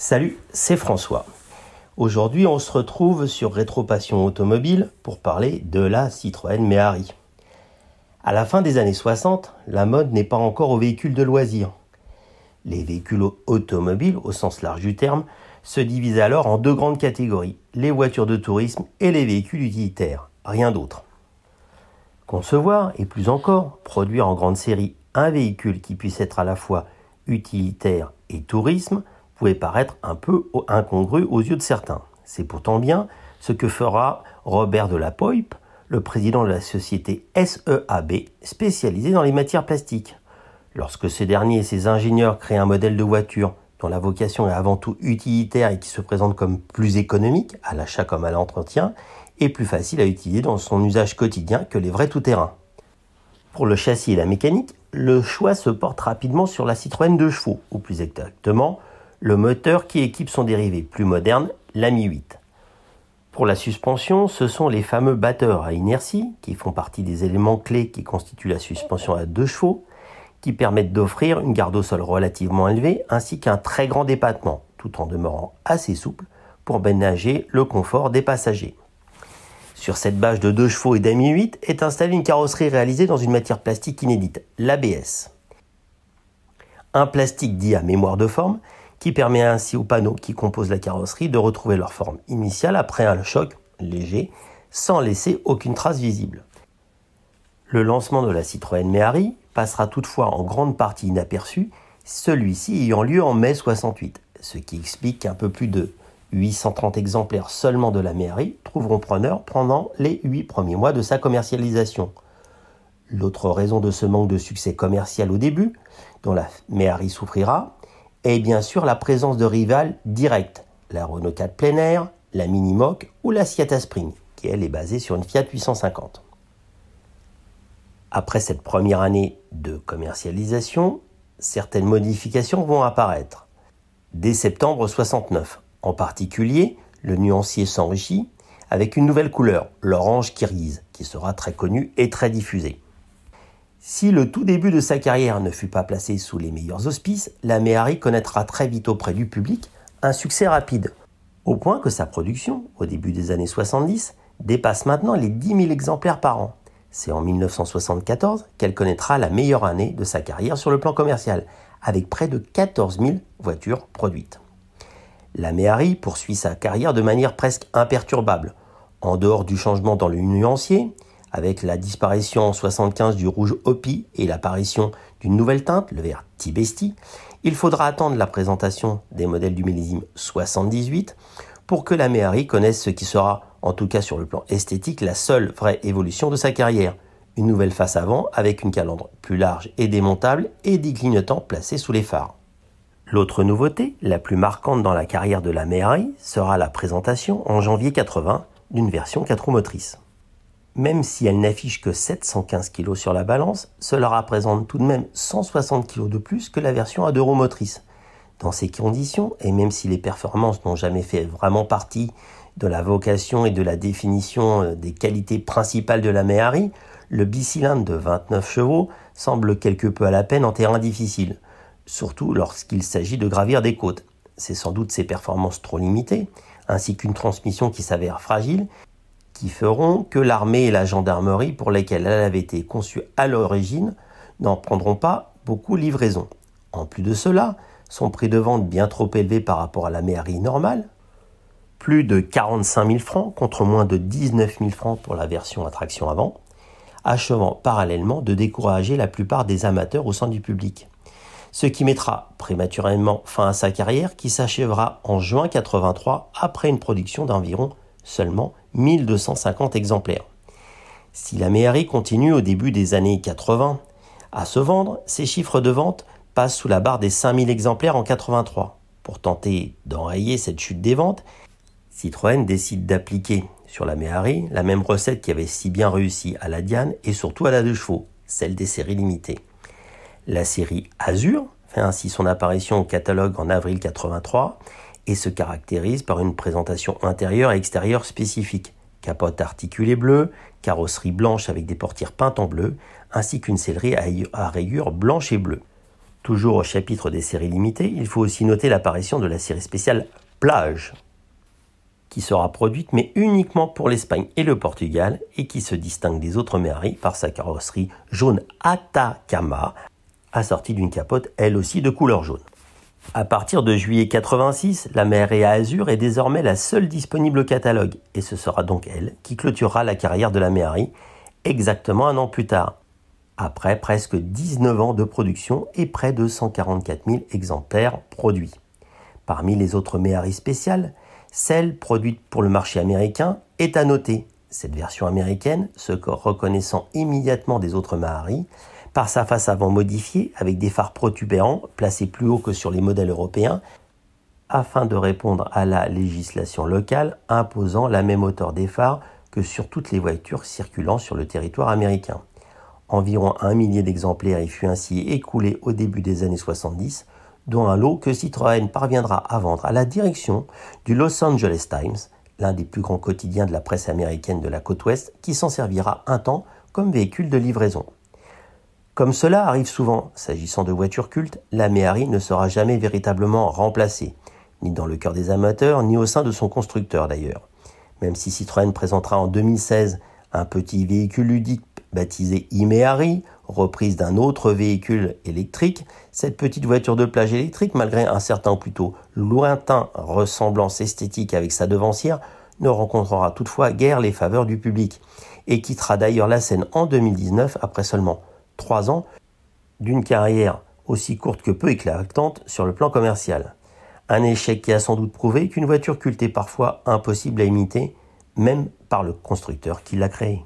Salut, c'est François. Aujourd'hui, on se retrouve sur Rétropassion Automobile pour parler de la Citroën Méhari. À la fin des années 60, la mode n'est pas encore aux véhicules de loisirs. Les véhicules automobiles, au sens large du terme, se divisent alors en deux grandes catégories, les voitures de tourisme et les véhicules utilitaires, rien d'autre. Concevoir, et plus encore, produire en grande série un véhicule qui puisse être à la fois utilitaire et tourisme, pouvait paraître un peu incongru aux yeux de certains. C'est pourtant bien ce que fera Robert de la Poype, le président de la société SEAB, spécialisée dans les matières plastiques. Lorsque ce dernier et ses ingénieurs créent un modèle de voiture dont la vocation est avant tout utilitaire et qui se présente comme plus économique, à l'achat comme à l'entretien, et plus facile à utiliser dans son usage quotidien que les vrais tout-terrains. Pour le châssis et la mécanique, le choix se porte rapidement sur la Citroën 2 chevaux, ou plus exactement, le moteur qui équipe son dérivé plus moderne, l'Ami 8. Pour la suspension, ce sont les fameux batteurs à inertie, qui font partie des éléments clés qui constituent la suspension à 2 chevaux, qui permettent d'offrir une garde au sol relativement élevée, ainsi qu'un très grand débattement, tout en demeurant assez souple, pour ménager le confort des passagers. Sur cette bâche de 2 chevaux et d'Ami 8 est installée une carrosserie réalisée dans une matière plastique inédite, l'ABS. Un plastique dit à mémoire de forme, qui permet ainsi aux panneaux qui composent la carrosserie de retrouver leur forme initiale après un choc léger, sans laisser aucune trace visible. Le lancement de la Citroën Méhari passera toutefois en grande partie inaperçu, celui-ci ayant lieu en mai 68, ce qui explique qu'un peu plus de 830 exemplaires seulement de la Méhari trouveront preneur pendant les 8 premiers mois de sa commercialisation. L'autre raison de ce manque de succès commercial au début, dont la Méhari souffrira, est bien sûr la présence de rivales directes, la Renault 4 plein air, la Minimoc ou la Seat Spring, qui elle est basée sur une Fiat 850. Après cette première année de commercialisation, certaines modifications vont apparaître. Dès septembre 69, en particulier, le nuancier s'enrichit avec une nouvelle couleur, l'orange Kirghiz, qui sera très connue et très diffusée. Si le tout début de sa carrière ne fut pas placé sous les meilleurs auspices, la Méhari connaîtra très vite auprès du public un succès rapide, au point que sa production, au début des années 70, dépasse maintenant les 10 000 exemplaires par an. C'est en 1974 qu'elle connaîtra la meilleure année de sa carrière sur le plan commercial, avec près de 14 000 voitures produites. La Méhari poursuit sa carrière de manière presque imperturbable, en dehors du changement dans le nuancier, avec la disparition en 1975 du rouge Hopi et l'apparition d'une nouvelle teinte, le vert Tibesti, il faudra attendre la présentation des modèles du millésime 78 pour que la Méhari connaisse ce qui sera, en tout cas sur le plan esthétique, la seule vraie évolution de sa carrière. Une nouvelle face avant avec une calandre plus large et démontable et des clignotants placés sous les phares. L'autre nouveauté, la plus marquante dans la carrière de la Méhari, sera la présentation en janvier 80 d'une version 4 roues motrices. Même si elle n'affiche que 715 kg sur la balance, cela représente tout de même 160 kg de plus que la version à 2 roues motrices. Dans ces conditions, et même si les performances n'ont jamais fait vraiment partie de la vocation et de la définition des qualités principales de la Méhari, le bicylindre de 29 chevaux semble quelque peu à la peine en terrain difficile, surtout lorsqu'il s'agit de gravir des côtes. C'est sans doute ses performances trop limitées, ainsi qu'une transmission qui s'avère fragile, qui feront que l'armée et la gendarmerie pour lesquelles elle avait été conçue à l'origine n'en prendront pas beaucoup livraison. En plus de cela, son prix de vente bien trop élevé par rapport à la Méhari normale, plus de 45 000 francs contre moins de 19 000 francs pour la version à traction avant, achevant parallèlement de décourager la plupart des amateurs au sein du public. Ce qui mettra prématurément fin à sa carrière qui s'achèvera en juin 83 après une production d'environ seulement 1250 exemplaires. Si la Méhari continue au début des années 80 à se vendre, ses chiffres de vente passent sous la barre des 5000 exemplaires en 83. Pour tenter d'enrayer cette chute des ventes, Citroën décide d'appliquer sur la Méhari la même recette qui avait si bien réussi à la Diane et surtout à la 2 chevaux, celle des séries limitées. La série Azur fait ainsi son apparition au catalogue en avril 83 et se caractérise par une présentation intérieure et extérieure spécifique. Capote articulée bleue, carrosserie blanche avec des portières peintes en bleu, ainsi qu'une sellerie à rayures blanches et bleues. Toujours au chapitre des séries limitées, il faut aussi noter l'apparition de la série spéciale Plage, qui sera produite mais uniquement pour l'Espagne et le Portugal et qui se distingue des autres Méhari par sa carrosserie jaune Atacama, assortie d'une capote elle aussi de couleur jaune. À partir de juillet 86, la Méhari Azur est désormais la seule disponible au catalogue et ce sera donc elle qui clôturera la carrière de la Méhari exactement un an plus tard, après presque 19 ans de production et près de 144 000 exemplaires produits. Parmi les autres Méhari spéciales, celle produite pour le marché américain est à noter. Cette version américaine se reconnaissant immédiatement des autres Méhari par sa face avant modifiée avec des phares protubérants placés plus haut que sur les modèles européens afin de répondre à la législation locale imposant la même hauteur des phares que sur toutes les voitures circulant sur le territoire américain. Environ 1 millier d'exemplaires y fut ainsi écoulé au début des années 70, dont un lot que Citroën parviendra à vendre à la direction du Los Angeles Times, l'un des plus grands quotidiens de la presse américaine de la côte ouest, qui s'en servira un temps comme véhicule de livraison. Comme cela arrive souvent, s'agissant de voitures cultes, la Méhari ne sera jamais véritablement remplacée, ni dans le cœur des amateurs, ni au sein de son constructeur d'ailleurs. Même si Citroën présentera en 2016 un petit véhicule ludique baptisé e-Méhari, reprise d'un autre véhicule électrique, cette petite voiture de plage électrique, malgré un certain ou plutôt lointain ressemblance esthétique avec sa devancière, ne rencontrera toutefois guère les faveurs du public et quittera d'ailleurs la scène en 2019 après seulement 3 ans d'une carrière aussi courte que peu éclatante sur le plan commercial. Un échec qui a sans doute prouvé qu'une voiture culte est parfois impossible à imiter, même par le constructeur qui l'a créée.